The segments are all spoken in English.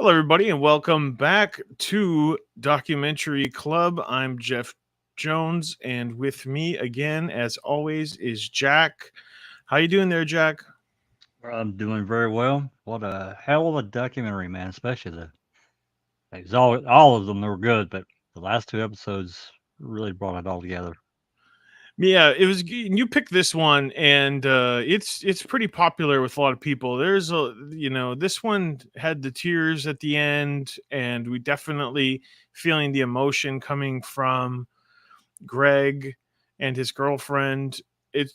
Hello, everybody, and welcome back to Documentary Club. I'm Jeff Jones, and with me again, as always, is Jack. How you doing there, Jack? I'm doing very well. What a hell of a documentary, man! Especially all of them were good, but the last two episodes really brought it all together. Yeah, it was. You picked this one, and it's pretty popular with a lot of people. There's this one had the tears at the end, and we definitely feeling the emotion coming from Greg and his girlfriend. It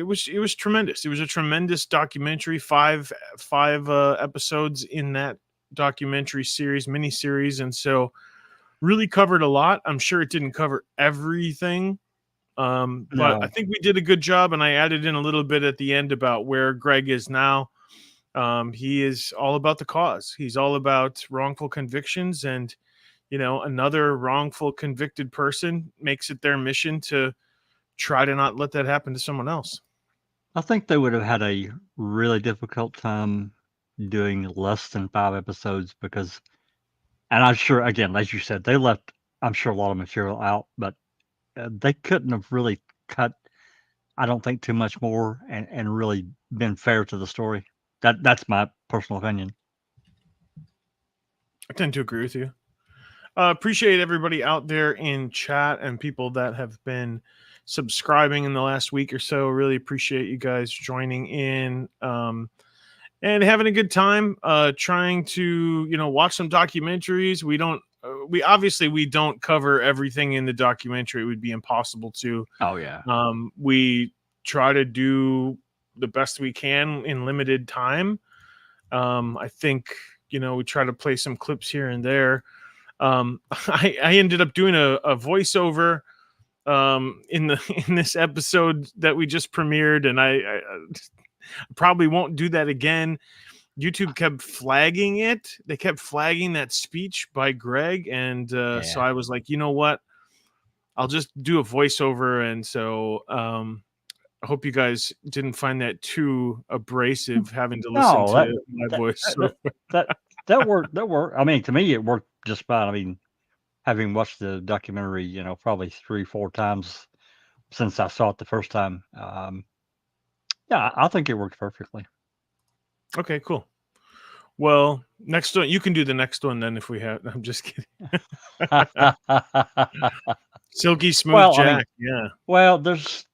was tremendous. It was a tremendous documentary. Five episodes in that documentary series, miniseries, and so really covered a lot. I'm sure it didn't cover everything, but I No, think we did a good job. And I added in a little bit at the end about where Greg is now. He is all about the cause. He's all about wrongful convictions, and another wrongful convicted person makes it their mission to try to not let that happen to someone else. I think they would have had a really difficult time doing less than 5 episodes because, and I'm sure, again, as you said, they left, I'm sure, a lot of material out, but they couldn't have really cut, I don't think, too much more and really been fair to the story. That's my personal opinion. I tend to agree with you. Appreciate everybody out there in chat and people that have been subscribing in the last week or so. Really appreciate you guys joining in. And having a good time trying to watch some documentaries. We don't cover everything in the documentary. It would be impossible to. Oh yeah. We try to do the best we can in limited time. I think we try to play some clips here and there. I ended up doing a voiceover in the in this episode that we just premiered, and I probably won't do that again. YouTube kept flagging it. They kept flagging that speech by Greg, and so Yeah. I was like, you know what? I'll just do a voiceover, and so I hope you guys didn't find that too abrasive, having to listen No, to my that voice. that that that worked. I mean, to me, it worked just fine. I mean, having watched the documentary, probably 3, 4 times since I saw it the first time, yeah, I think it worked perfectly. Okay, cool. Well, next one you can do the next one then if we have. I'm just kidding. Silky smooth Well, I mean, Jack. Yeah,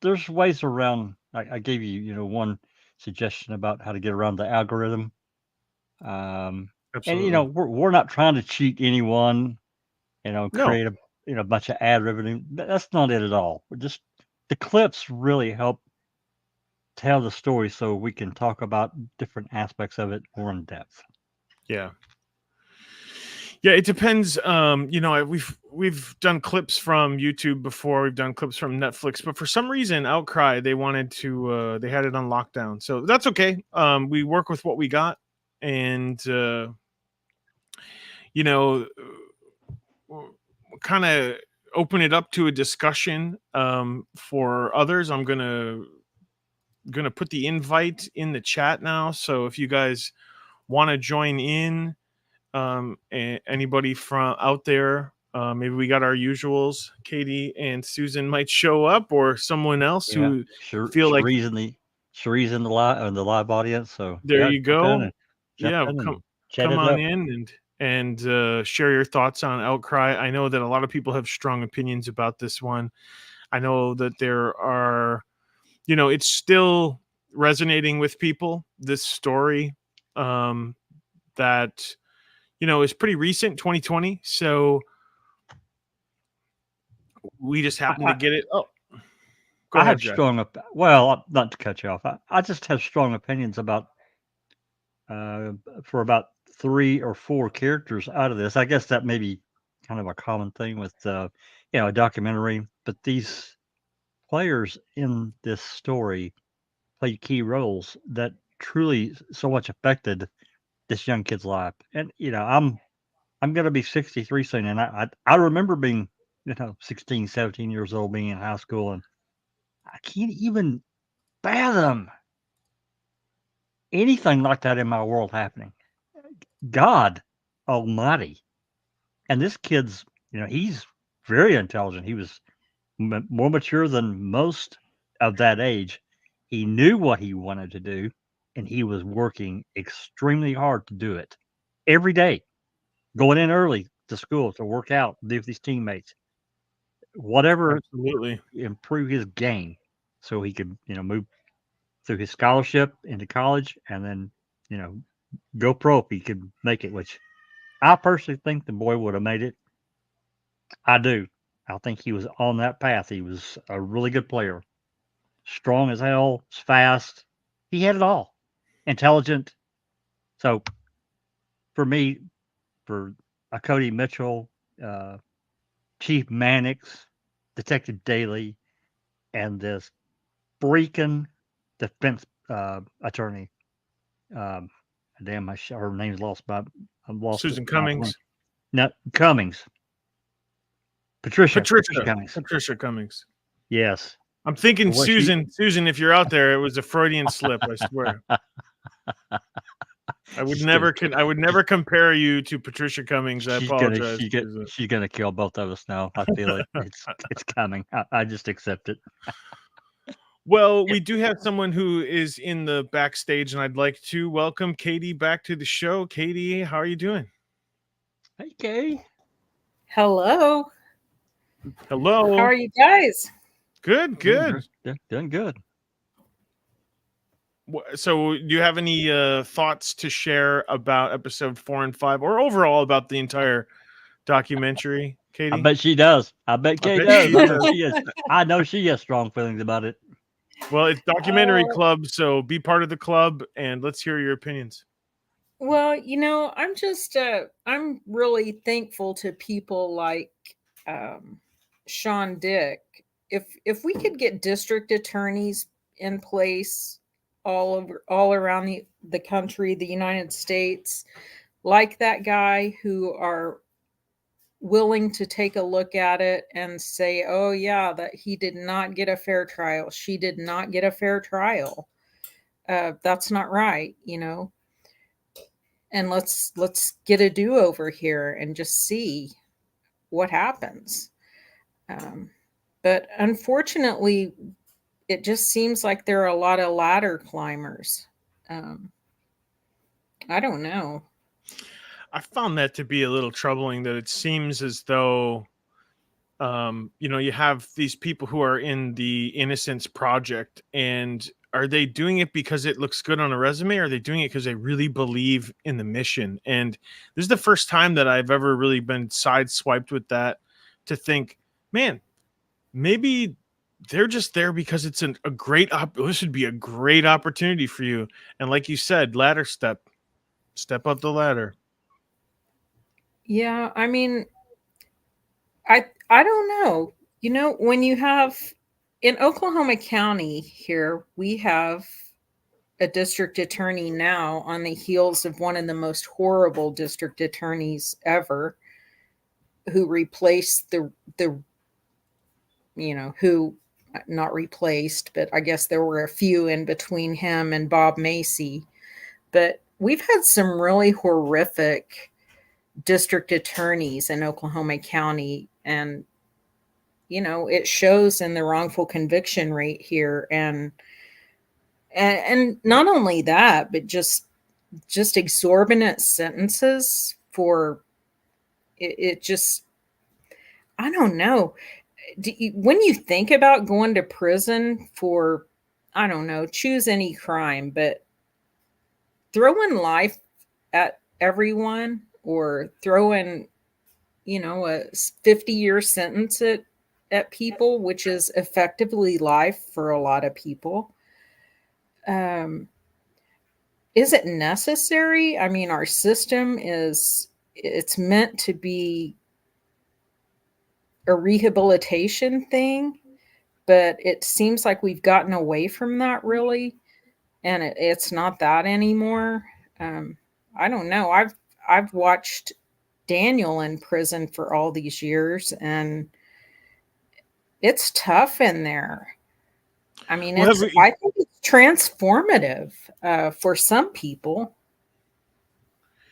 there's ways around. I gave you, one suggestion about how to get around the algorithm. Um, and absolutely. we're not trying to cheat anyone, No, create a bunch of ad revenue. That's not it at all. We're just the clips really help tell the story so we can talk about different aspects of it more in depth. yeah. Yeah, it depends. We've done clips from YouTube before. We've done clips from Netflix, but for some reason, Outcry they wanted to. They had it on lockdown, so that's okay. We work with what we got, and you know, kind of open it up to a discussion for others. I'm gonna put the invite in the chat now, so if you guys want to join in, anybody from out there, maybe we got our usuals. Katie and Susan might show up, or someone else Yeah, who sure. feel like Cherie's in the live audience. So there yeah, you go. jump Yeah, in and chat come it on up. in and share your thoughts on Outcry. I know that a lot of people have strong opinions about this one. I know that there are, it's still resonating with people. This story, um, that is pretty recent, 2020. So we just I, happened to I, get it. Oh, go I ahead, have Jack. not to cut you off. I just have strong opinions about uh, for about 3 or 4 characters out of this. I guess that may be kind of a common thing with a documentary, but these players in this story play key roles that truly so much affected this young kid's life. And I'm gonna be 63 soon, and I remember being 16, 17 years old, being in high school, and I can't even fathom anything like that in my world happening. God almighty. And this kid's, he's very intelligent. He was more mature than most of that age. He knew what he wanted to do, and he was working extremely hard to do it every day, going in early to school to work out, be with his teammates, whatever, Absolutely. improve his game so he could, move through his scholarship into college and then, go pro if he could make it, which I personally think the boy would have made it. I do. I think he was on that path. He was a really good player. Strong as hell, fast. He had it all. Intelligent. So for me, for Cody Mitchell, uh, Chief Mannix, Detective Daly, and this freaking defense attorney. Um, damn, her name's lost. I'm lost it. Susan Cummings. No, Cummings. Patricia Cummings. Patricia Cummings. Yes. I'm thinking Boy, Susan. Susan, if you're out there, it was a Freudian slip. I swear. I would never compare you to Patricia Cummings. I apologize. She's gonna kill both of us now. I feel it. It's coming. I just accept it. Well, we do have someone who is in the backstage, and I'd like to welcome Katie back to the show. Katie, how are you doing? Hey, Kay. Hello. Hello. How are you guys? Good. Doing good. So, do you have any thoughts to share about episode 4 and 5, or overall about the entire documentary, Katie? I bet she does. I bet Kay does. I know she has strong feelings about it. Well, it's documentary club, so be part of the club, and let's hear your opinions. Well, I'm just I'm really thankful to people like Sean Dick. If we could get district attorneys in place all around the country, the United States, like that guy, who are willing to take a look at it and say, oh yeah, that he did not get a fair trial, she did not get a fair trial, that's not right, and let's get a do-over here and just see what happens. But unfortunately, it just seems like there are a lot of ladder climbers. I don't know. I found that to be a little troubling, that it seems as though, you have these people who are in the Innocence Project, and are they doing it because it looks good on a resume, or are they doing it because they really believe in the mission? And this is the first time that I've ever really been sideswiped with that, to think, man, maybe they're just there because it's a great this would be a great opportunity for you. And like you said, ladder step up the ladder. Yeah, I mean, I don't know. When you have in Oklahoma County here, we have a district attorney now on the heels of one of the most horrible district attorneys ever, who replaced who not replaced, but I guess there were a few in between him and Bob Macy. But we've had some really horrific district attorneys in Oklahoma County, and it shows in the wrongful conviction rate here, and not only that, but just exorbitant sentences for it just, I don't know. When you think about going to prison for, I don't know, choose any crime, but throwing life at everyone, or throwing, a 50-year sentence at people, which is effectively life for a lot of people. Is it necessary? I mean, our system it's meant to be a rehabilitation thing, but it seems like we've gotten away from that, really, and it's not that anymore. I don't know. I've watched Daniel in prison for all these years, and it's tough in there. I mean, I think it's transformative for some people.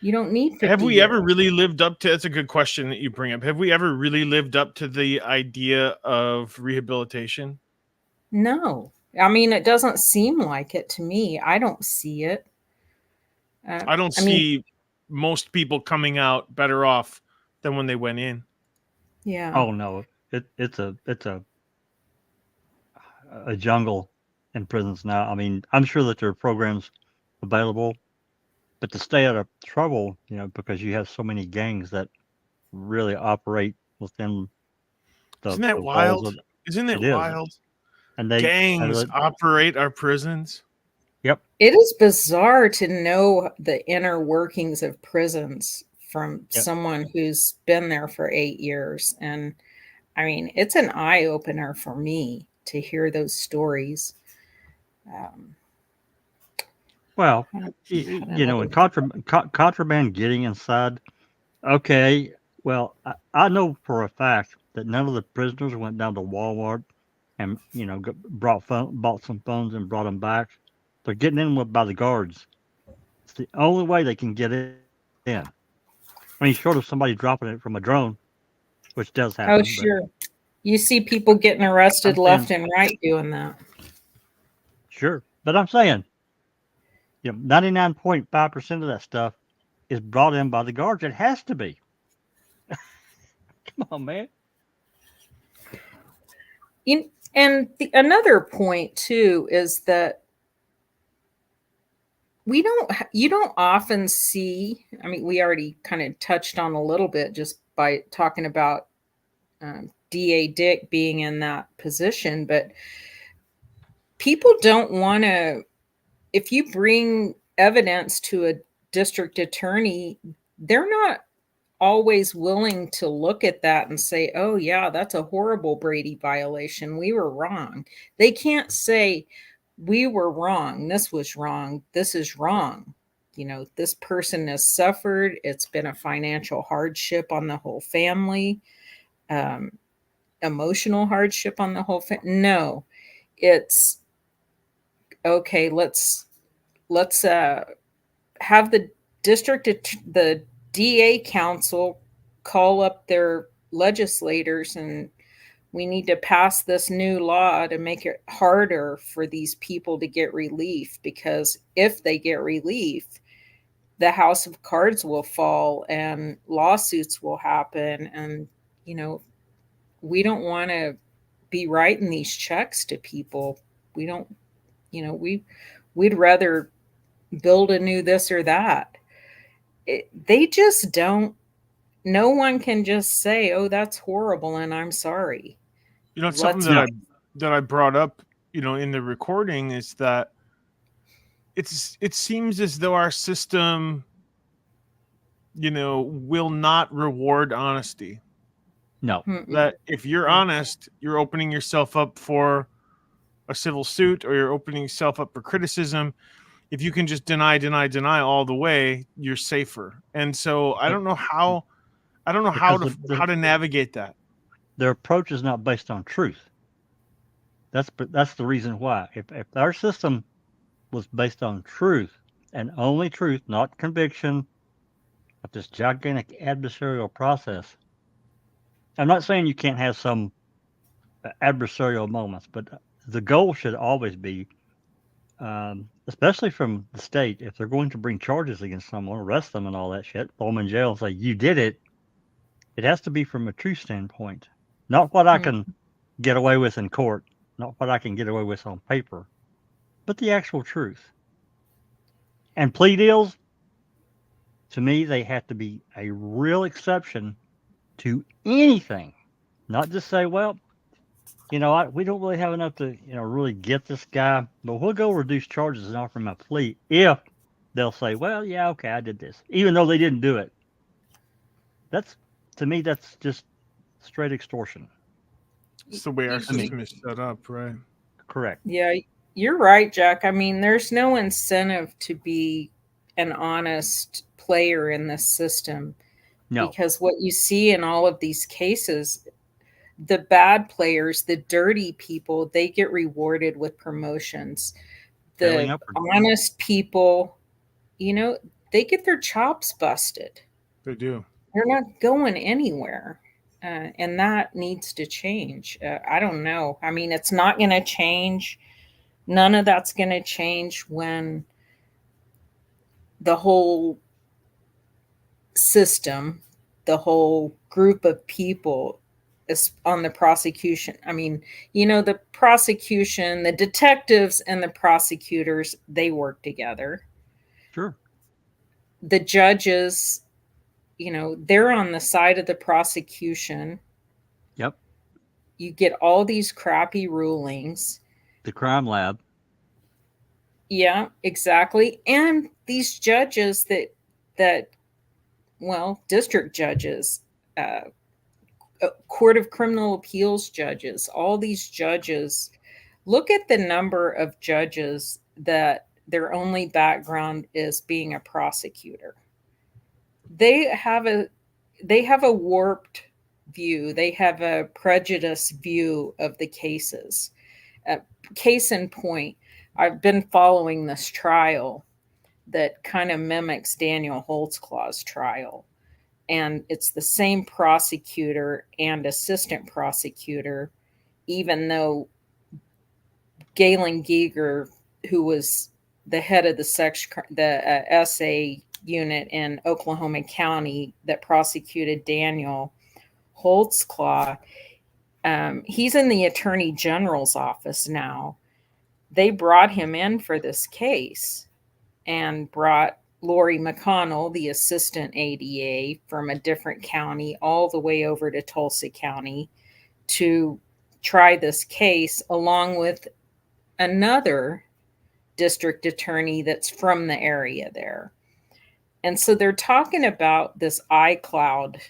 You don't need 50 Have we years. ever really lived up to? That's a good question that you bring up. Have we ever really lived up to the idea of rehabilitation? No. I mean, it doesn't seem like it to me. I don't see it. I don't I mean, see most people coming out better off than when they went in. yeah. Oh no, it's a jungle in prisons now. I mean, I'm sure that there are programs available, but to stay out of trouble, because you have so many gangs that really operate within Isn't that the walls wild? of Isn't it it is, wild? and they Gangs operate our prisons. yep, It is bizarre to know the inner workings of prisons from yep. someone who's been there for 8 years. And I mean, it's an eye opener for me to hear those stories. Um, Well, I don't- I don't and know. contraband getting inside. Okay, well, I know for a fact that none of the prisoners went down to Walmart and bought some phones and brought them back. They're getting in by the guards. It's the only way they can get in. I mean, short of somebody dropping it from a drone, which does Oh, happen, but sure. You see people getting arrested I'm left saying and right doing that. sure. But I'm saying, 99.5% of that stuff is brought in by the guards. It has to be. Come on, man. And another point too is that you don't often see. I mean, we already kind of touched on a little bit just by talking about DA Dick being in that position, but people don't want to. If you bring evidence to a district attorney, they're not always willing to look at that and say, oh, yeah, that's a horrible Brady violation. We were wrong. They can't say, we were wrong. This was wrong. This is wrong. This person has suffered. It's been a financial hardship on the whole family, um, emotional hardship on the whole family. No, it's okay. Let's have the DA council call up their legislators, and we need to pass this new law to make it harder for these people to get relief, because if they get relief, the house of cards will fall and lawsuits will happen. And you know we don't want to be writing these checks to people. We don't, we'd rather build a new this or that. They just don't. No one can just say, "Oh, that's horrible," and I'm sorry. It's something Let's. that No, I brought up, in the recording, is that it seems as though our system, will not reward honesty. no. That if you're honest, you're opening yourself up for a civil suit, or you're opening yourself up for criticism. If you can just deny all the way, you're safer. And so I But don't know how because how to navigate that. their approach is not based on truth. That's the reason why. If our system was based on truth and only truth, not conviction, but this gigantic adversarial process. I'm not saying you can't have some adversarial moments, but the goal should always be, especially from the state, if they're going to bring charges against someone, arrest them and all that shit, throw them in jail and say, you did it, it has to be from a truth standpoint, not what I can get away with in court, not what I can get away with on paper, but the actual truth. And plea deals, to me, they have to be a real exception to anything, not just say, well, we don't really have enough to, really get this guy, but we'll go reduce charges and offer him a plea if they'll say, well, yeah, okay, I did this, even though they didn't do it. That's, to me, that's just straight extortion. It's the way our I mean, system is set up, right? correct. Yeah, you're right, Jack. I mean, there's no incentive to be an honest player in this system, No, because what you see in all of these cases, the bad players, the dirty people, they get rewarded with promotions. failing The upward. honest people, you know, they get their chops busted. They do. They're not going anywhere. And that needs to change. I don't know. I mean, it's not going to change. None of that's going to change when the whole system, the whole group of people is on the prosecution. I mean, the prosecution, the detectives and the prosecutors, they work together. Sure. The judges, they're on the side of the prosecution. Yep. You get all these crappy rulings. The crime lab. Yeah, exactly. And these judges that district judges, court of criminal appeals judges, all these judges, look at the number of judges that their only background is being a prosecutor. They have a warped view. They have a prejudiced view of the cases. Case in point, I've been following this trial that kind of mimics Daniel Holtzclaw's trial. And it's the same prosecutor and assistant prosecutor, even though Galen Giger, who was the head of the SA unit in Oklahoma County that prosecuted Daniel Holtzclaw, he's in the Attorney General's office now. They brought him in for this case and brought Lori McConnell, the assistant ADA from a different county, all the way over to Tulsa County to try this case, along with another district attorney that's from the area there. And so they're talking about this iCloud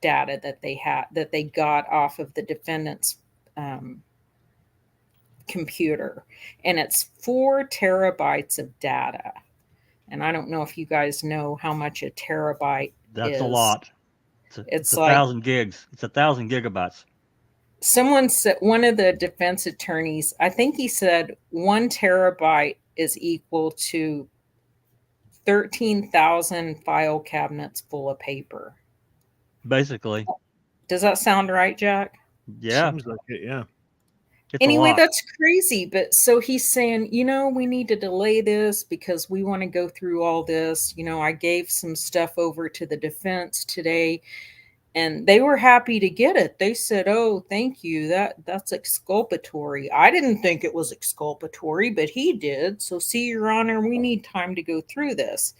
data that they got off of the defendant's computer, and it's 4 terabytes of data. And I don't know if you guys know how much a terabyte That's is. a lot. It's like 1,000 gigs. It's 1,000 gigabytes. Someone said, one of the defense attorneys, I think he said 1 terabyte is equal to 13,000 file cabinets full of paper. Basically. Does that sound right, Jack? Yeah. Seems like it, yeah. Anyway, that's crazy. But so he's saying, we need to delay this because we want to go through all this. I gave some stuff over to the defense today and they were happy to get it. They said, "Oh, thank you. That's exculpatory." I didn't think it was exculpatory, but he did. So see, Your Honor, we need time to go through this.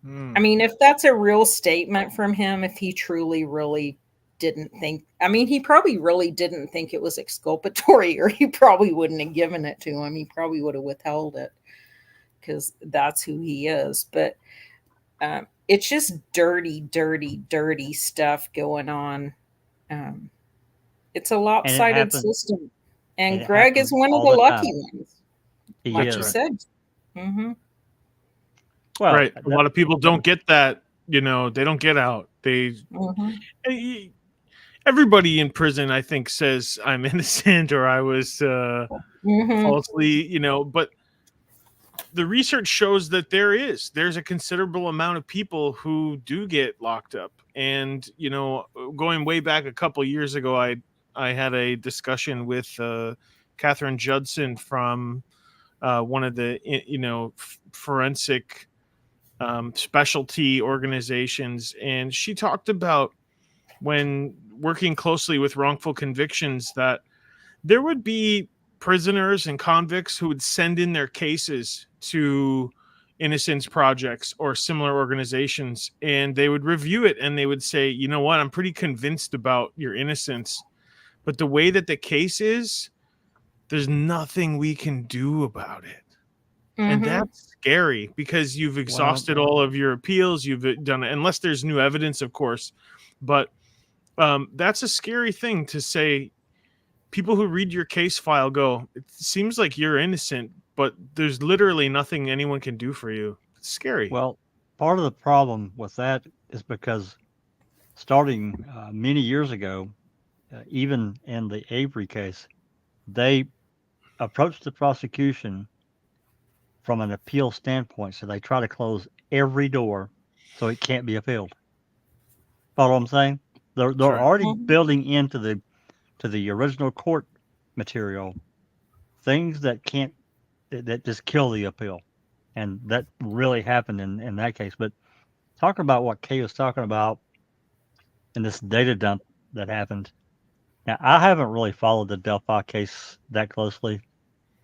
I mean, if that's a real statement from him, if he truly, really didn't think, he probably really didn't think it was exculpatory, or he probably wouldn't have given it to him. He probably would have withheld it because that's who he is. But it's just dirty, dirty, dirty stuff going on. It's a lopsided system. And Greg is one of the lucky ones. Like you said. Mm-hmm. Well, right. A lot of people don't get that, they don't get out. Everybody in prison, I think, says I'm innocent or I was falsely, but the research shows that there's a considerable amount of people who do get locked up. And, going way back a couple of years ago, I had a discussion with Catherine Judson from one of the, forensic specialty organizations. And she talked about when working closely with wrongful convictions that there would be prisoners and convicts who would send in their cases to Innocence Projects or similar organizations, and they would review it and they would say, "You know what, I'm pretty convinced about your innocence, but the way that the case is, there's nothing we can do about it." And that's scary because you've exhausted all of your appeals. You've done it, unless there's new evidence, of course. But that's a scary thing to say. People who read your case file go, "It seems like you're innocent, but there's literally nothing anyone can do for you." It's scary. Well, part of the problem with that is because starting many years ago, even in the Avery case, they approached the prosecution from an appeal standpoint. So they try to close every door so it can't be appealed. Follow what I'm saying? They're Sure. already Mhm. building into the original court material things that can't that just kill the appeal, and that really happened in that case. But talking about what Kay was talking about in this data dump that happened. Now I haven't really followed the Delphi case that closely,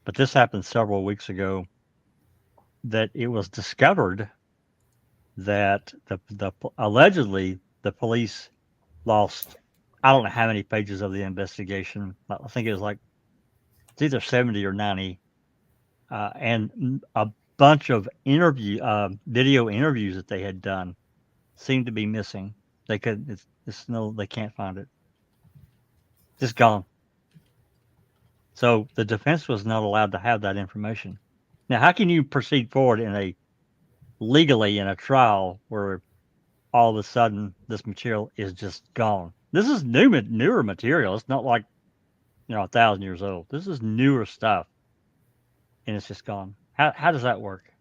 but this happened several weeks ago. That it was discovered that allegedly the police lost, I don't know how many pages of the investigation. I think it was like it's either 70 or 90, and a bunch of video interviews that they had done seemed to be missing. They could it's no, they can't find it. Just gone. So the defense was not allowed to have that information. Now, how can you proceed forward legally in a trial where all of a sudden this material is just gone? This is newer material. It's not like 1,000 years old. This is newer stuff, and it's just gone. How does that work?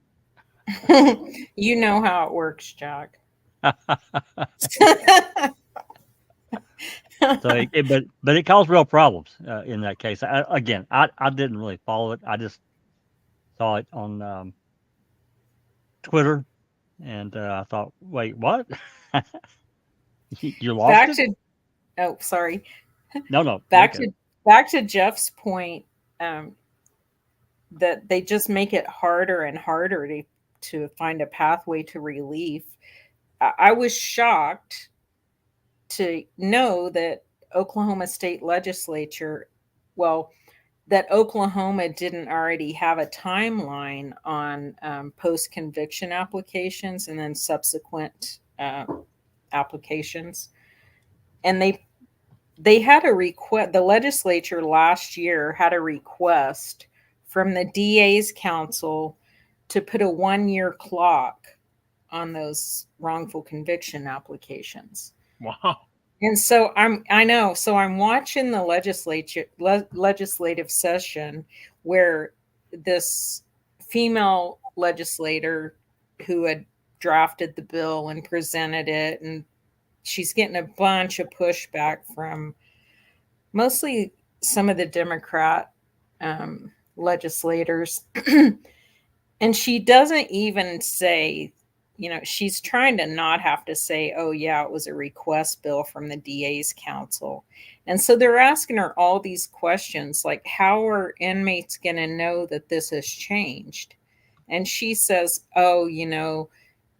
You know how it works, Jack. So, but it caused real problems in that case. I didn't really follow it. I just saw it on Twitter, and I thought, wait, what? You lost Back it? to oh, sorry. No, Back okay. to Jeff's point, that they just make it harder and harder to find a pathway to relief. I was shocked to know that Oklahoma State Legislature, well, that Oklahoma didn't already have a timeline on post conviction applications and then subsequent applications, and they had a request. The legislature last year had a request from the DA's council to put a 1-year clock on those wrongful conviction applications. Wow. And so I'm watching the legislative session where this female legislator who had drafted the bill and presented it, and she's getting a bunch of pushback from mostly some of the Democrat legislators. And she doesn't even say, she's trying to not have to say, oh, yeah, it was a request bill from the DA's council. And so they're asking her all these questions like, how are inmates going to know that this has changed? And she says, oh,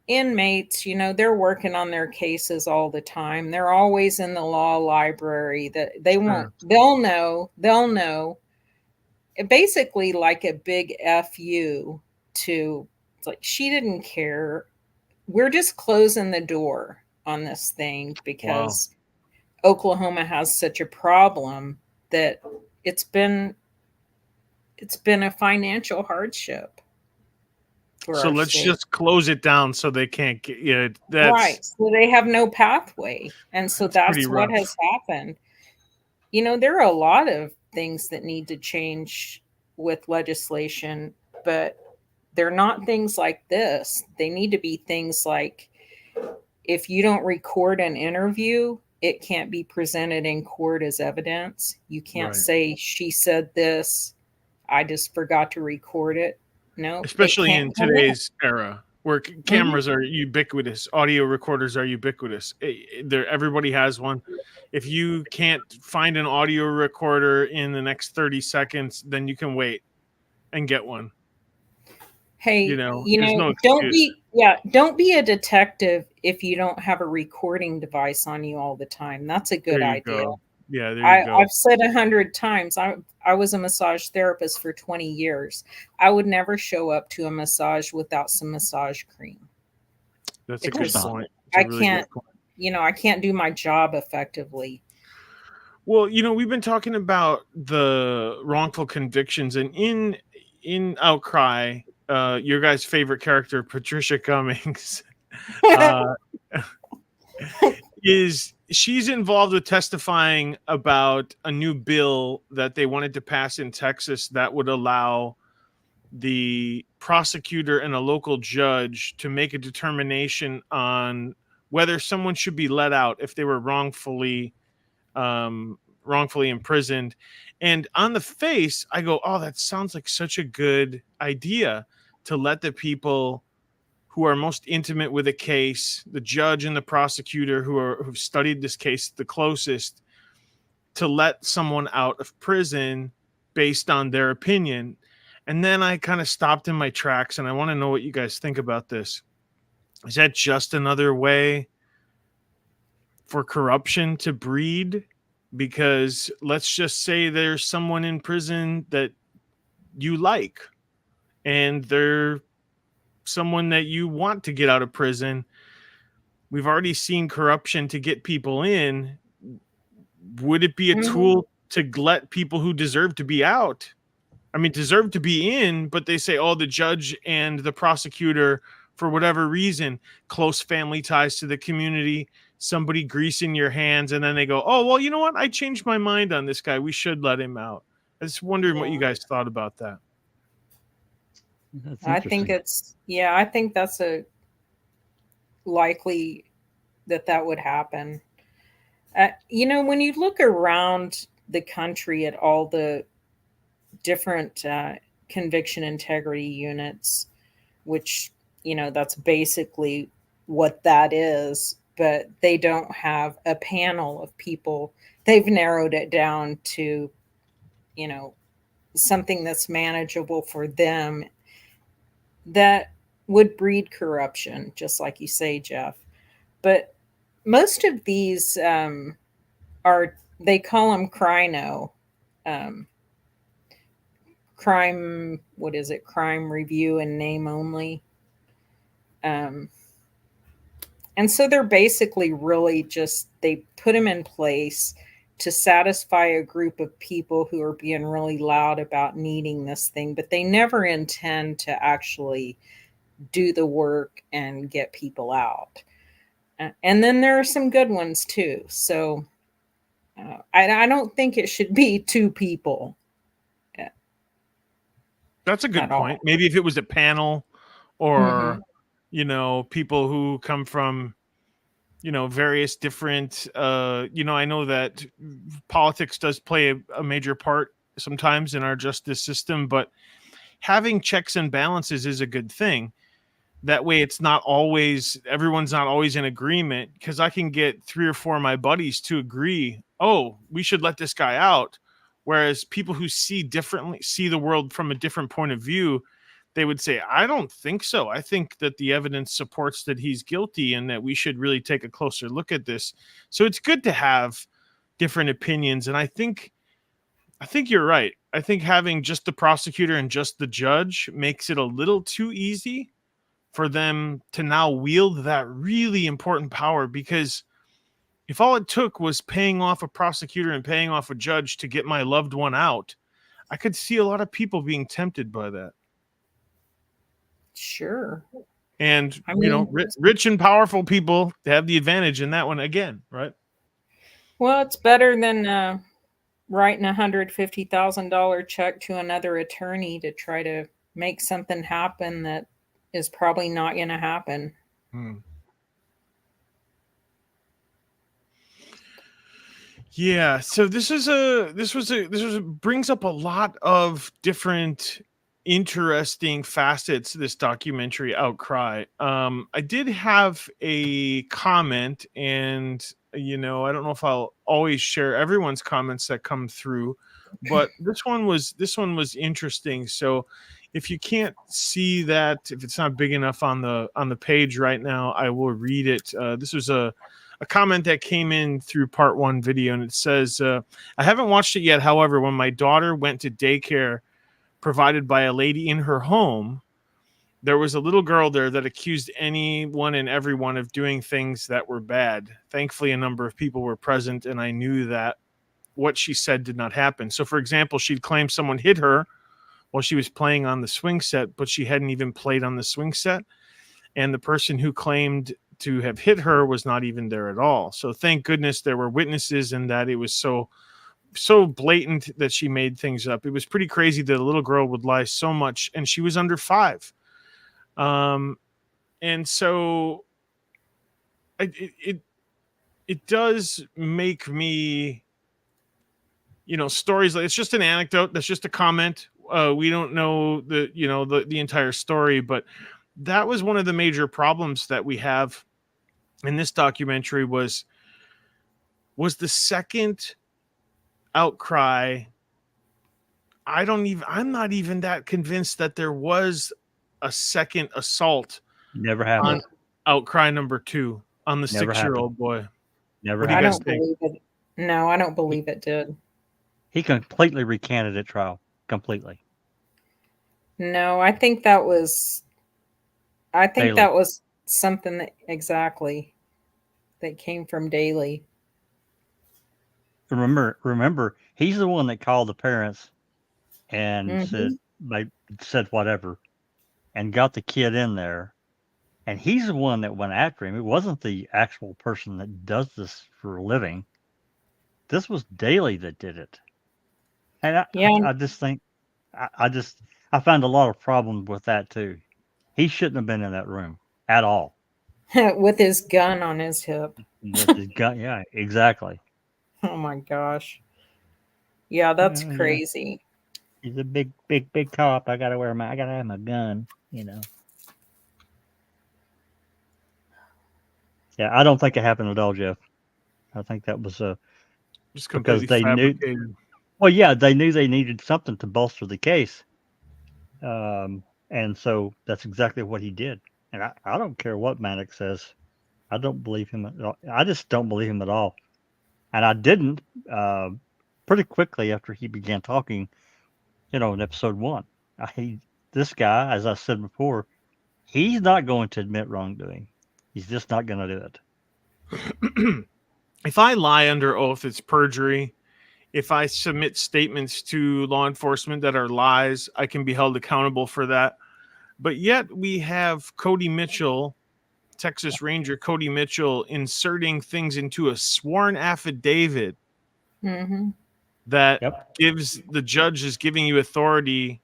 inmates, they're working on their cases all the time. They're always in the law library. That they won't, they'll know. Basically like a big FU to, it's like she didn't care. We're just closing the door on this thing because Oklahoma has such a problem that it's been a financial hardship. So let's just close it down so they can't get right. So they have no pathway. And so that's what rough. has happened. There are a lot of things that need to change with legislation, but they're not things like this. They need to be things like, if you don't record an interview, it can't be presented in court as evidence. You can't say she said this, I just forgot to record it. No, especially in today's era where cameras are ubiquitous, audio recorders are ubiquitous. Everybody has one. If you can't find an audio recorder in the next 30 seconds, then you can wait and get one. Hey, there's no don't be a detective if you don't have a recording device on you all the time. That's a good idea. Yeah, there you go. I've said 100 times, I was a massage therapist for 20 years. I would never show up to a massage without some massage cream. That's a good point. I can't do my job effectively. Well, we've been talking about the wrongful convictions, and in Outcry, your guys' favorite character, Patricia Cummings, she's involved with testifying about a new bill that they wanted to pass in Texas that would allow the prosecutor and a local judge to make a determination on whether someone should be let out if they were wrongfully imprisoned. And on the face, I go, oh, that sounds like such a good idea, to let the people who are most intimate with a case, the judge and the prosecutor who've studied this case the closest, to let someone out of prison based on their opinion. And then I kind of stopped in my tracks, and I want to know what you guys think about this. Is that just another way for corruption to breed? Because let's just say there's someone in prison that you like, and they're someone that you want to get out of prison. We've already seen corruption to get people in. Would it be a tool to let people who deserve to be out, deserve to be in, but they say, oh, the judge and the prosecutor, for whatever reason, close family ties to the community, somebody greasing your hands, and then they go, oh, well, you know what? I changed my mind on this guy. We should let him out. I was wondering what you guys thought about that. That's I think I think that's a likely that would happen. When you look around the country at all the different conviction integrity units, which, that's basically what that is, but they don't have a panel of people. They've narrowed it down to, something that's manageable for them, that would breed corruption, just like you say, Jeff. But most of these they call them crino, crime, what is it? Crime review and name only. And so they're basically really just, they put them in place to satisfy a group of people who are being really loud about needing this thing, but they never intend to actually do the work and get people out. And then there are some good ones too. So I don't think it should be two people. That's a good point. Maybe if it was a panel, or, people who come from, various different, I know that politics does play a major part sometimes in our justice system, but having checks and balances is a good thing. That way everyone's not always in agreement, because I can get 3 or 4 of my buddies to agree, oh, we should let this guy out. Whereas people who see the world from a different point of view, they would say, I don't think so. I think that the evidence supports that he's guilty and that we should really take a closer look at this. So it's good to have different opinions. And I think you're right. I think having just the prosecutor and just the judge makes it a little too easy for them to now wield that really important power, because if all it took was paying off a prosecutor and paying off a judge to get my loved one out, I could see a lot of people being tempted by that. Sure. And, rich and powerful people have the advantage in that one again, right? Well, it's better than writing $150,000 check to another attorney to try to make something happen that is probably not going to happen. Yeah, so this brings up a lot of different interesting facets to this documentary, Outcry. I did have a comment, and I don't know if I'll always share everyone's comments that come through, but this one was interesting. So if you can't see that, if it's not big enough on the page right now, I will read it. This was a comment that came in through part 1 video, and it says, I haven't watched it yet. However, when my daughter went to daycare provided by a lady in her home, there was a little girl there that accused anyone and everyone of doing things that were bad. Thankfully, a number of people were present, and I knew that what she said did not happen. So, for example, she'd claim someone hit her while she was playing on the swing set, but she hadn't even played on the swing set. And the person who claimed to have hit her was not even there at all. So thank goodness there were witnesses, and that it was so so blatant that she made things up. It was pretty crazy that a little girl would lie so much, and she was under 5. And so it does make me, stories like, it's just an anecdote. That's just a comment. We don't know the entire story, but that was one of the major problems that we have in this documentary was the second Outcry. I'm not even that convinced that there was a second assault Never on happened. Outcry number 2 on the Never 6-year-old boy. Never What do you I guys don't think? believe it. No, I don't believe it did. He completely recanted at trial. Completely. No, I think that was. I think Daily. that was something that came from Daly. Remember, he's the one that called the parents and Mm-hmm. said whatever, and got the kid in there. And he's the one that went after him. It wasn't the actual person that does this for a living. This was Daly that did it. And Yeah, I just think, I found a lot of problems with that too. He shouldn't have been in that room at all. with his gun on his hip. With his gun, yeah, exactly. Oh my gosh. Yeah, that's Yeah, crazy. he's a big cop. I gotta have my gun. Yeah, I don't think it happened at all, Jeff. I think that was Just because completely they knew. fabricated. Well, yeah, they knew they needed something to bolster the case, and so that's exactly what he did. And I don't care what Maddox says. I don't believe him at all. I just don't believe him at all. And I didn't pretty quickly after he began talking, in episode 1. This guy, as I said before, he's not going to admit wrongdoing. He's just not going to do it. If I lie under oath, it's perjury. If I submit statements to law enforcement that are lies, I can be held accountable for that. But yet we have Cody Mitchell, Texas Ranger Cody Mitchell, inserting things into a sworn affidavit Mm-hmm. that Yep. gives the judge is giving you authority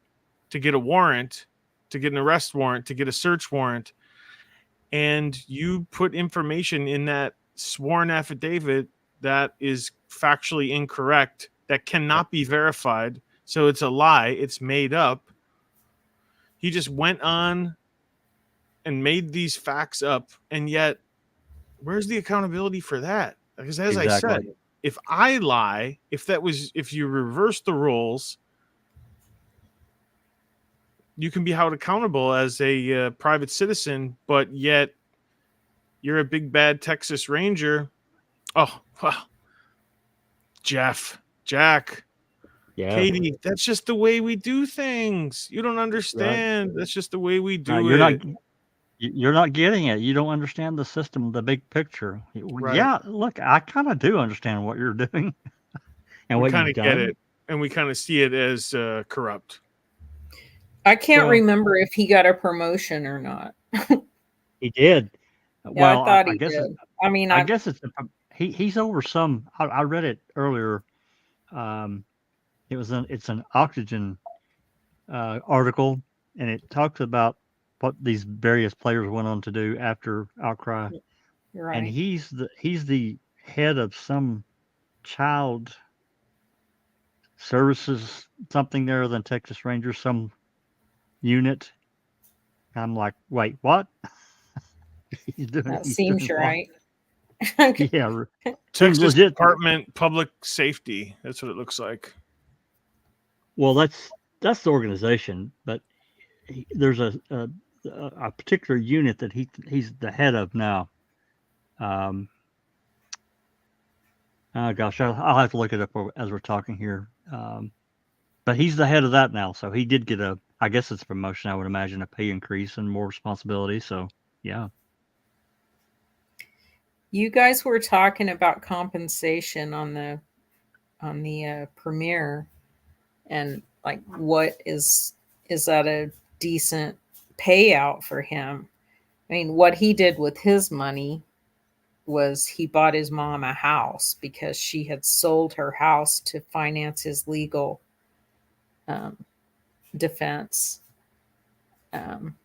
to get a warrant, to get an arrest warrant, to get a search warrant. And you put information in that sworn affidavit that is factually incorrect, that cannot be verified. So it's a lie. It's made up. He just went on and made these facts up. And yet, where's the accountability for that? Because as I said, Exactly. if I lie, if you reverse the roles, you can be held accountable as a private citizen, but yet you're a big bad Texas Ranger. Oh, well, Jack, Yeah. Katie, that's just the way we do things. You don't understand. That's just the way we do it. You're not getting it. You don't understand the system, the big picture. Right. Yeah, look, I kind of do understand what you're doing and We what kind you've of get done. it, and we kind of see it as corrupt. I can't Well, remember if he got a promotion or not. he did. Yeah, I Well, thought I he guess did. I mean, I guess he's over some. I read it earlier. It's an Oxygen article, and it talks about what these various players went on to do after Outcry. you're And right. he's the head of some child services something there than Texas Rangers, some unit. I'm like, wait, what? He's That doing seems what? right. Okay. Yeah, seems Texas legit. Department Public Safety. That's what it looks like. Well, that's the organization, but there's a particular unit that he's the head of now. Oh gosh, I'll have to look it up as we're talking here. But he's the head of that now, so he did get I guess it's a promotion. I would imagine a pay increase and more responsibility. So yeah, You guys were talking about compensation on the premiere, and like, what is that a decent payout for him? I mean, what he did with his money. was he bought his mom a house because she had sold her house to finance his legal um, defense. Um,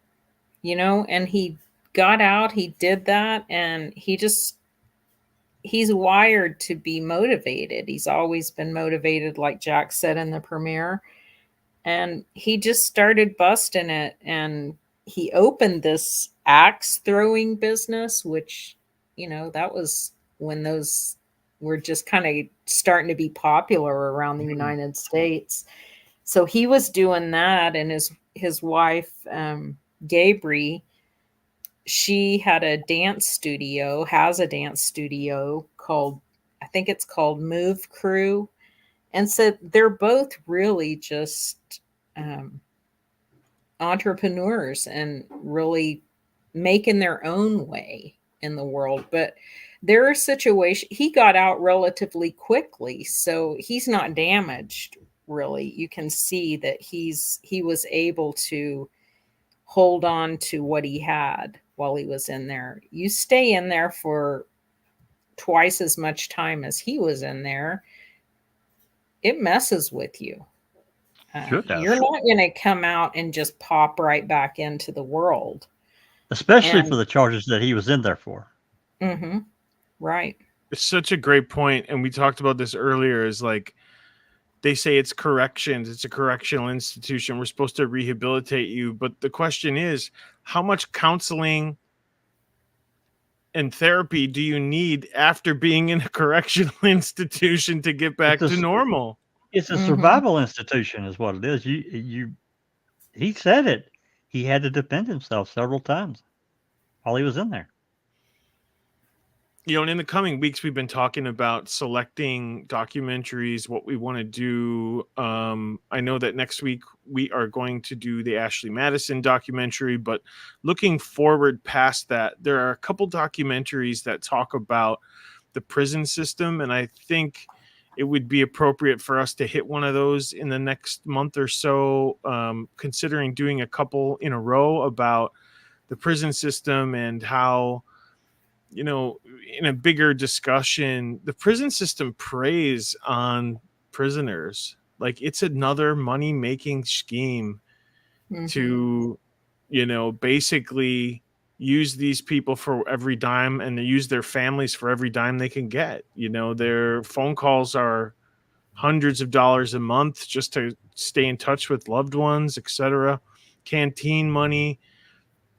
and he got out, he did that, and he's wired to be motivated. He's always been motivated, like Jack said in the premiere. And he just started busting it. And he opened this axe throwing business, which, that was when those were just kind of starting to be popular around the United States. So he was doing that. And his wife, Gabri, she has a dance studio called, I think it's called Move Crew. And so they're both really just entrepreneurs and really making their own way in the world. But there are situations, he got out relatively quickly, so he's not damaged really. You can see that he was able to hold on to what he had while he was in there. You stay in there for twice as much time as he was in there, it messes with you. Sure does. You're not going to come out and just pop right back into the world. Especially for the charges that he was in there for. Mm-hmm. Right. It's such a great point, and we talked about this earlier, is like, they say it's corrections, it's a correctional institution, we're supposed to rehabilitate you, but the question is, how much counseling and therapy do you need after being in a correctional institution to get back to normal? It's a survival institution is what it is. He said it. He had to defend himself several times while he was in there. And in the coming weeks, we've been talking about selecting documentaries, what we want to do. I know that next week we are going to do the Ashley Madison documentary, but looking forward past that, there are a couple documentaries that talk about the prison system, and I think it would be appropriate for us to hit one of those in the next month or so, considering doing a couple in a row about the prison system and how, in a bigger discussion, the prison system preys on prisoners. Like, it's another money-making scheme to, basically use these people for every dime, and they use their families for every dime they can get. Their phone calls are hundreds of dollars a month just to stay in touch with loved ones, etc. Canteen money,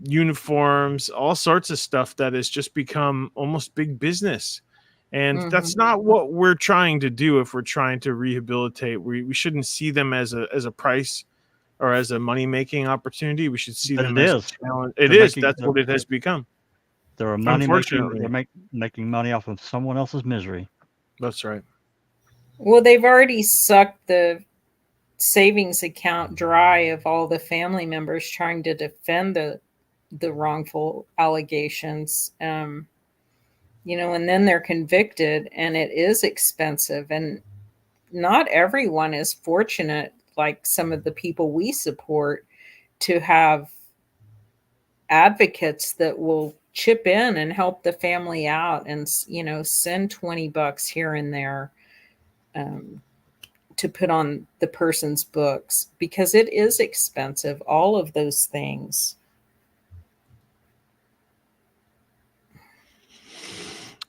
uniforms, all sorts of stuff that has just become almost big business. And that's not what we're trying to do. If we're trying to rehabilitate, we shouldn't see them as a price or as a money-making opportunity. We should see them as a challenge. That's what it has become. They're a money maker. They're making money off of someone else's misery. That's right. Well, they've already sucked the savings account dry of all the family members trying to defend the wrongful allegations. And then they're convicted, and it is expensive. And not everyone is fortunate, like some of the people we support, to have advocates that will chip in and help the family out and, send $20 here and there to put on the person's books, because it is expensive, all of those things.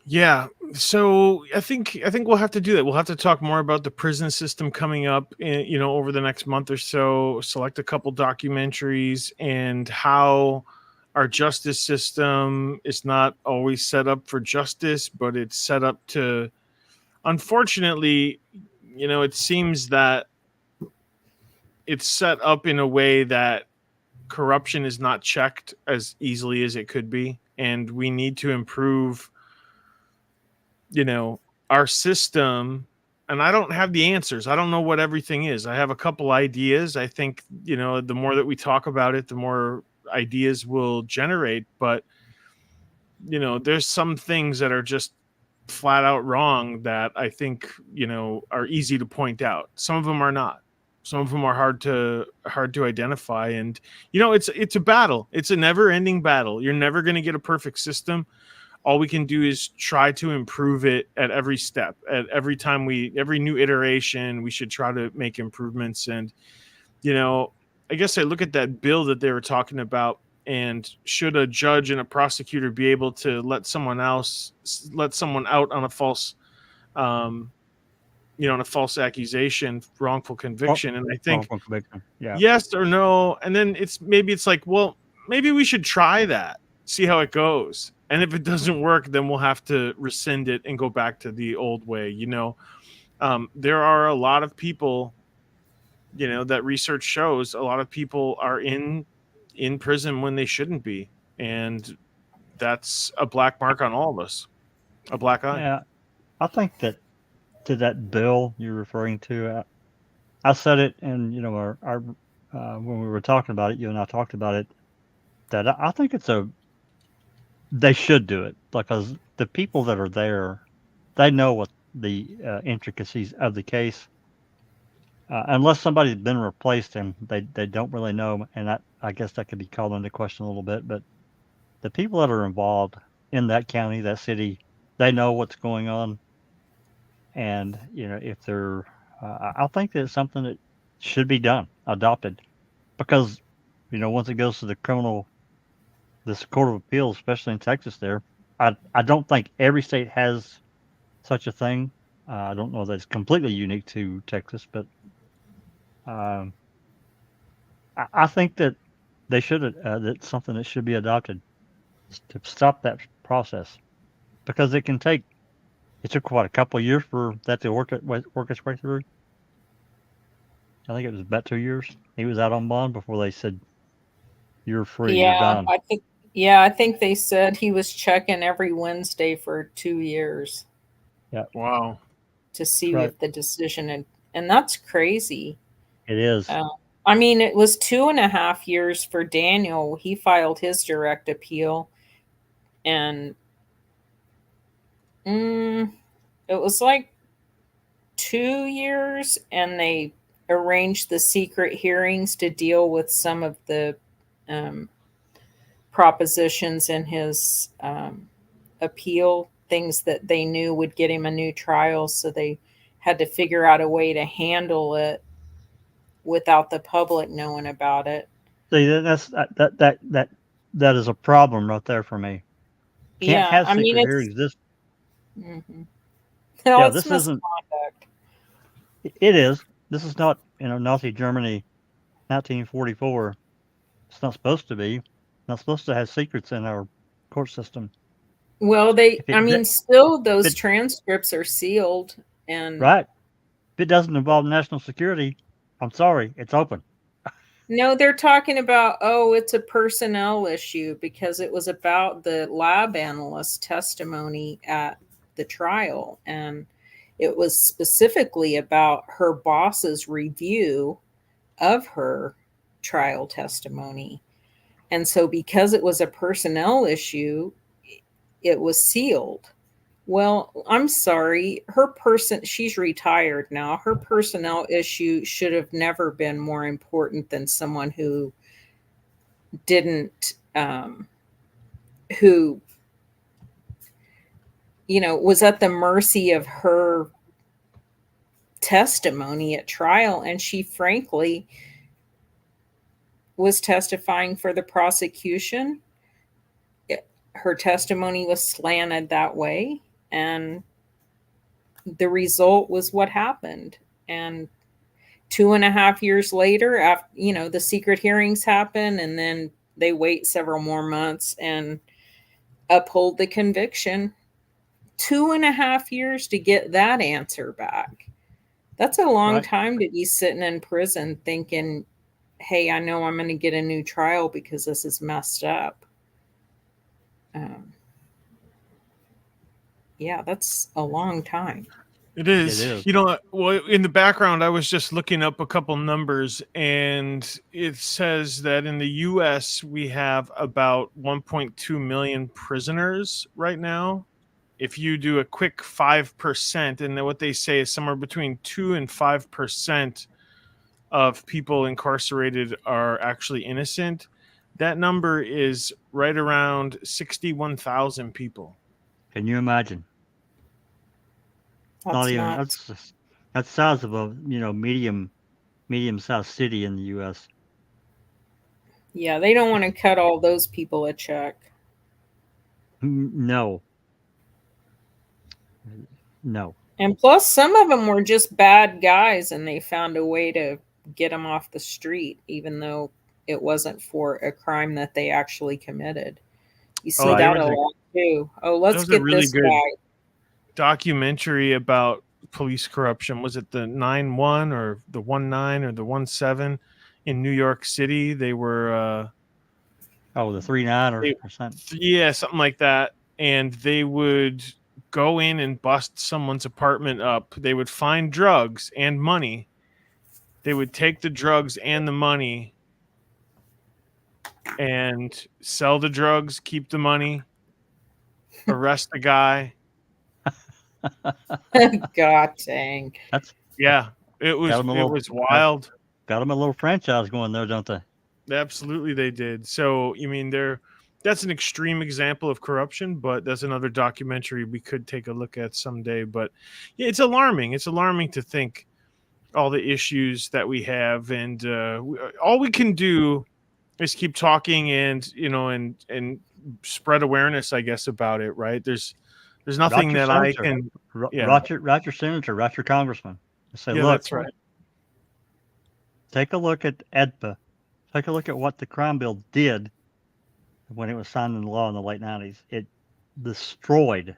Yeah, so I think we'll have to do that. We'll have to talk more about the prison system coming up, over the next month or so. Select a couple documentaries and how our justice system is not always set up for justice, but it's set up to, unfortunately, it seems that it's set up in a way that corruption is not checked as easily as it could be, and we need to improve our system. And I don't have the answers. I don't know what everything is. I have a couple ideas. I think, the more that we talk about it, the more ideas will generate. But, there's some things that are just flat out wrong that I think, are easy to point out. Some of them are not. Some of them are hard to identify. And, it's a battle. It's a never ending battle. You're never going to get a perfect system. all we can do is try to improve it at every step. At every time every new iteration, we should try to make improvements. And, I guess I look at that bill that they were talking about, and should a judge and a prosecutor be able to let someone out on a false, um, on a false accusation, wrongful conviction? And I think Wrongful conviction. Yeah. yes or no. And then it's like, well, maybe we should try that, see how it goes. And if it doesn't work, then we'll have to rescind it and go back to the old way. There are a lot of people, that research shows a lot of people are in prison when they shouldn't be. And that's a black mark on all of us, a black eye. Yeah. I think that to that bill you're referring to, I said it, and our when we were talking about it, you and I talked about it, that I think they should do it, because the people that are there, they know what the intricacies of the case. Unless somebody's been replaced, and they don't really know, and I guess that could be called into question a little bit. But the people that are involved in that county, that city, they know what's going on, and if they're, I think that it's something that should be done, adopted, because once it goes to this Court of Appeals, especially in Texas, I don't think every state has such a thing. I don't know that it's completely unique to Texas, but I think that they should, that's something that should be adopted to stop that process, because it took what, a couple of years for that to work its way through. I think it was about 2 years. He was out on bond before they said, "You're free, you're gone." I think they said he was checking every Wednesday for 2 years. Yeah. Wow. To see if the decision and that's crazy. It is. I mean, it was 2.5 years for Daniel. He filed his direct appeal, and it was like 2 years, and they arranged the secret hearings to deal with some of the propositions in his appeal, things that they knew would get him a new trial. So they had to figure out a way to handle it without the public knowing about it. See, that is a problem right there for me. Can't have secret hearings. This, no, yeah, this isn't. It is. This is not, Nazi Germany, 1944. It's not supposed to be. Not supposed to have secrets in our court system. Well, still those transcripts are sealed, and right. If it doesn't involve national security, I'm sorry, it's open. No, they're talking about, it's a personnel issue, because it was about the lab analyst testimony at the trial, and it was specifically about her boss's review of her trial testimony. And so because it was a personnel issue, it was sealed. Well, I'm sorry. She's retired now. Her personnel issue should have never been more important than someone who didn't, who, was at the mercy of her testimony at trial. And she frankly was testifying for the prosecution. Her testimony was slanted that way, and the result was what happened. And 2.5 years later, after the secret hearings happen, and then they wait several more months and uphold the conviction. 2.5 years to get that answer back. That's a long time to be sitting in prison thinking, hey, I know I'm going to get a new trial because this is messed up. Yeah, that's a long time. It is. Well, in the background, I was just looking up a couple numbers, and it says that in the U.S., we have about 1.2 million prisoners right now. If you do a quick 5%, and then what they say is somewhere between 2 and 5% of people incarcerated are actually innocent, that number is right around 61,000 people. Can you imagine? That's Not even nuts. that's the size of a medium-sized city in the U.S. Yeah, they don't want to cut all those people a check. No, no. And plus, some of them were just bad guys, and they found a way to get them off the street, even though it wasn't for a crime that they actually committed. You see Oh, there Right. that was a a lot too. Oh, that let's was a get really this good guy. documentary about police corruption. Was it the 9-1 or the 1-9 or the 1-7 in New York City? They were Oh, the 3-9 they, or something. yeah, something like that. And they would go in and bust someone's apartment up. They would find drugs and money. They would take the drugs and the money and sell the drugs, keep the money, arrest the guy. God dang. That's Yeah, it got was them a it little was wild. got them a little franchise going there, don't they? Absolutely, they did. So, you mean, that's an extreme example of corruption, but that's another documentary we could take a look at someday. But yeah, it's alarming. It's alarming to think all the issues that we have, and all we can do is keep talking and and spread awareness, I guess, about it. Right? There's Write nothing your that I senator, can. Yeah, write your senator, write your congressman, and say, yeah, look, that's right. take a look at EDPA, take a look at what the crime bill did when it was signed into law in the late '90s. It destroyed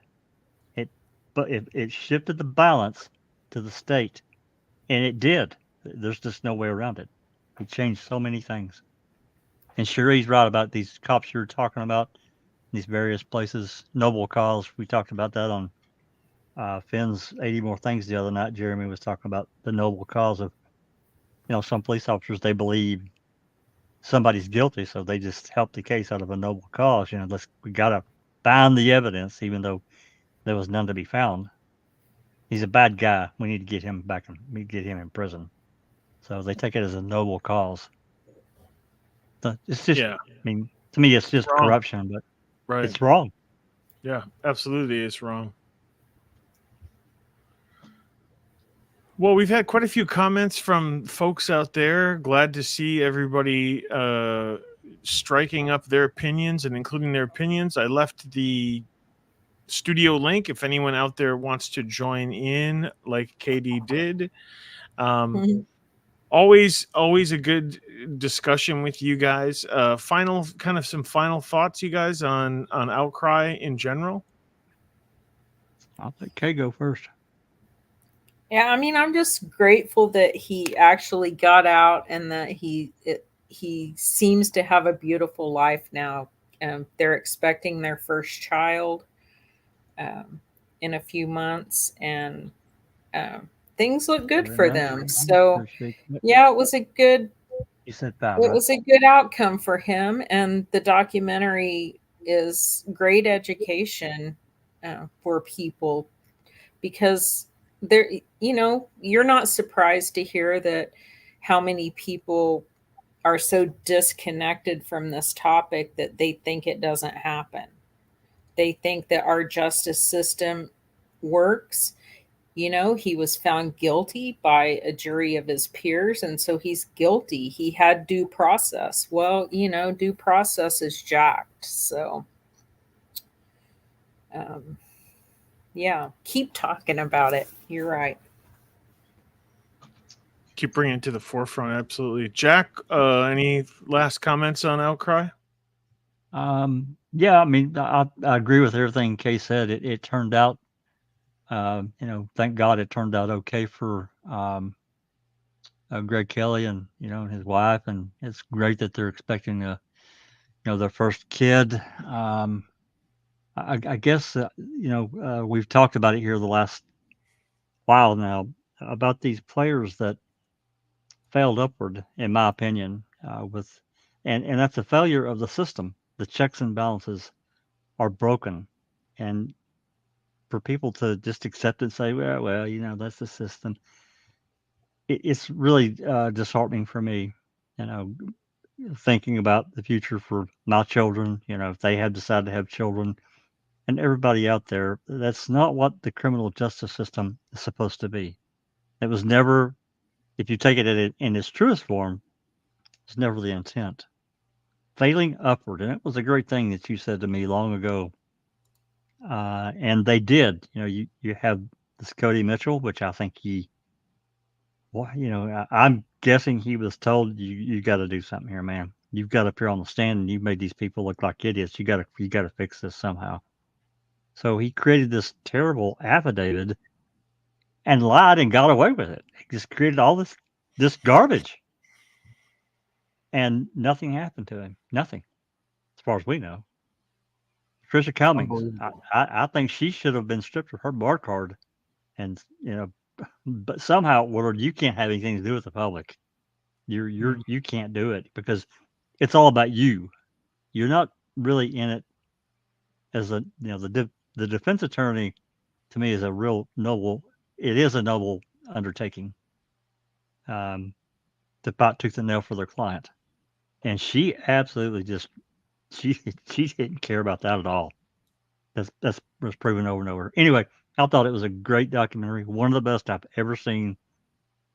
it, but it shifted the balance to the state, and it did. There's just no way around it. It changed so many things. And Cherie's right about these cops you're talking about, these various places. Noble cause. We talked about that on Finn's 80 More Things the other night. Jeremy was talking about the noble cause of, some police officers, they believe somebody's guilty, so they just help the case out of a noble cause. We got to find the evidence, even though there was none to be found. He's a bad guy. We need to get him back. We get him in prison. So they take it as a noble cause. It's just, Yeah, I mean, to me, it's it's just wrong. corruption, but Right? it's wrong. Yeah, absolutely, it's wrong. Well, we've had quite a few comments from folks out there. Glad to see everybody striking up their opinions and including their opinions. I left the studio link if anyone out there wants to join in, like KD did. Um, always a good discussion with you guys. Some final thoughts, you guys, on Outcry in general. I'll let Kay go first. Yeah, I mean, I'm just grateful that he actually got out and that he seems to have a beautiful life now. They're expecting their first child in a few months, and things look good Very for nice. them. So, Appreciate it. yeah, it was a good You said 5, it right? was a good outcome for him, and the documentary is great education for people because there, you're not surprised to hear that how many people are so disconnected from this topic that they think it doesn't happen. They think that our justice system works. He was found guilty by a jury of his peers, and so he's guilty. He had due process. Well, due process is jacked. So, um, yeah, keep talking about it. You're right. Keep bringing it to the forefront. Absolutely. Jack, any last comments on Outcry? Yeah, I mean, I agree with everything Kay said. It turned out, thank God it turned out okay for Greg Kelley and his wife, and it's great that they're expecting their first kid. I guess we've talked about it here the last while now about these players that failed upward, in my opinion, and that's a failure of the system. The checks and balances are broken, and for people to just accept it and say, well, that's the system. It's really disheartening for me, you know, thinking about the future for my children. If they had decided to have children, and everybody out there, that's not what the criminal justice system is supposed to be. It was never, if you take it in its truest form, it's never the intent. Failing upward, and it was a great thing that you said to me long ago. And they did. You have this Cody Mitchell, which I think I'm guessing he was told you got to do something here, man. You've got to appear on the stand, and you've made these people look like idiots. You got to fix this somehow. So he created this terrible affidavit and lied and got away with it. He just created all this garbage, and nothing happened to him. Nothing, as far as we know. Trisha Cummings, I think she should have been stripped of her bar card, and but somehow, Willard, you can't have anything to do with the public. You can't do it because it's all about you. You're not really in it as the defense attorney. To me, is a real noble. It is a noble undertaking to fight tooth and nail for their client, and she absolutely she didn't care about that at all. That's was proven over and over. Anyway, I thought it was a great documentary, one of the best I've ever seen,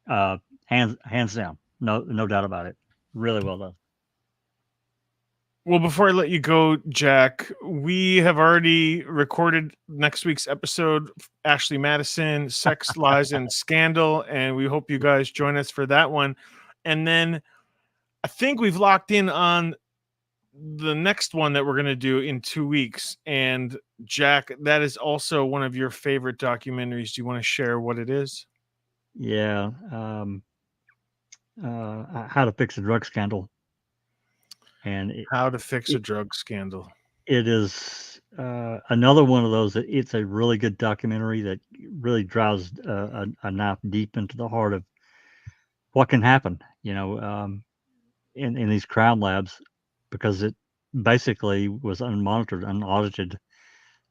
hands down, no doubt about it. Really well done. Well, before I let you go, Jack, we have already recorded next week's episode, Ashley Madison, Sex, Lies, and Scandal, and we hope you guys join us for that one. And then I think we've locked in on the next one that we're going to do in 2 weeks. And Jack, that is also one of your favorite documentaries. Do you want to share what it is? Yeah. How to Fix a Drug Scandal. And How to Fix a Drug Scandal. It is another one of those that it's a really good documentary that really drives a knife deep into the heart of what can happen, in these crime labs, because it basically was unmonitored, unaudited.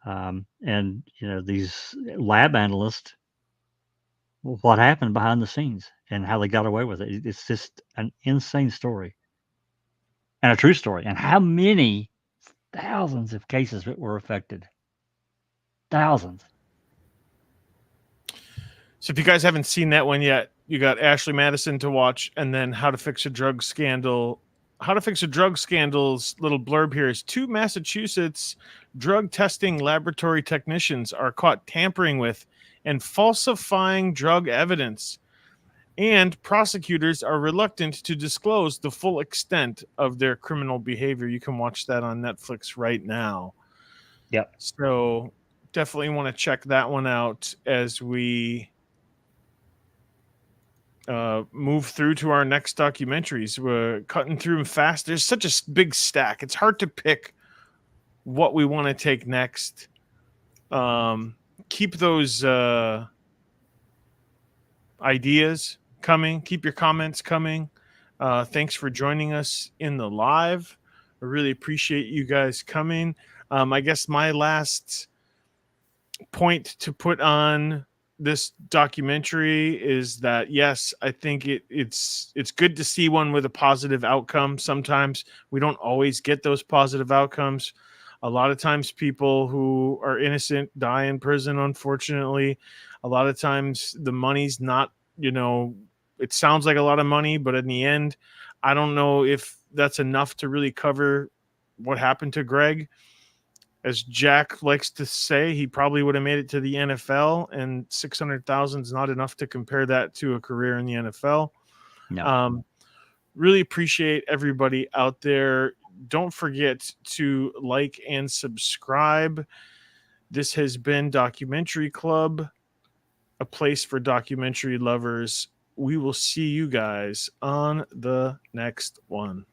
And, these lab analysts, what happened behind the scenes and how they got away with it. It's just an insane story and a true story. And how many thousands of cases were affected? Thousands. So if you guys haven't seen that one yet, you got Ashley Madison to watch, and then How to Fix a Drug Scandal. How to Fix a Drug Scandal's little blurb here is 2 Massachusetts drug testing laboratory technicians are caught tampering with and falsifying drug evidence. And prosecutors are reluctant to disclose the full extent of their criminal behavior. You can watch that on Netflix right now. Yep. So definitely want to check that one out as we move through to our next documentaries. We're cutting through them fast. There's such a big stack. It's hard to pick what we want to take next. Keep those ideas coming. Keep your comments coming. Thanks for joining us in the live. I really appreciate you guys coming. I guess my last point to put on this documentary is that, yes, I think it's good to see one with a positive outcome. Sometimes we don't always get those positive outcomes. A lot of times people who are innocent die in prison, unfortunately. A lot of times the money's not, it sounds like a lot of money, but in the end, I don't know if that's enough to really cover what happened to Greg. As Jack likes to say, he probably would have made it to the NFL, and 600,000 is not enough to compare that to a career in the NFL. No. Really appreciate everybody out there. Don't forget to like and subscribe. This has been Documentary Club, a place for documentary lovers. We will see you guys on the next one.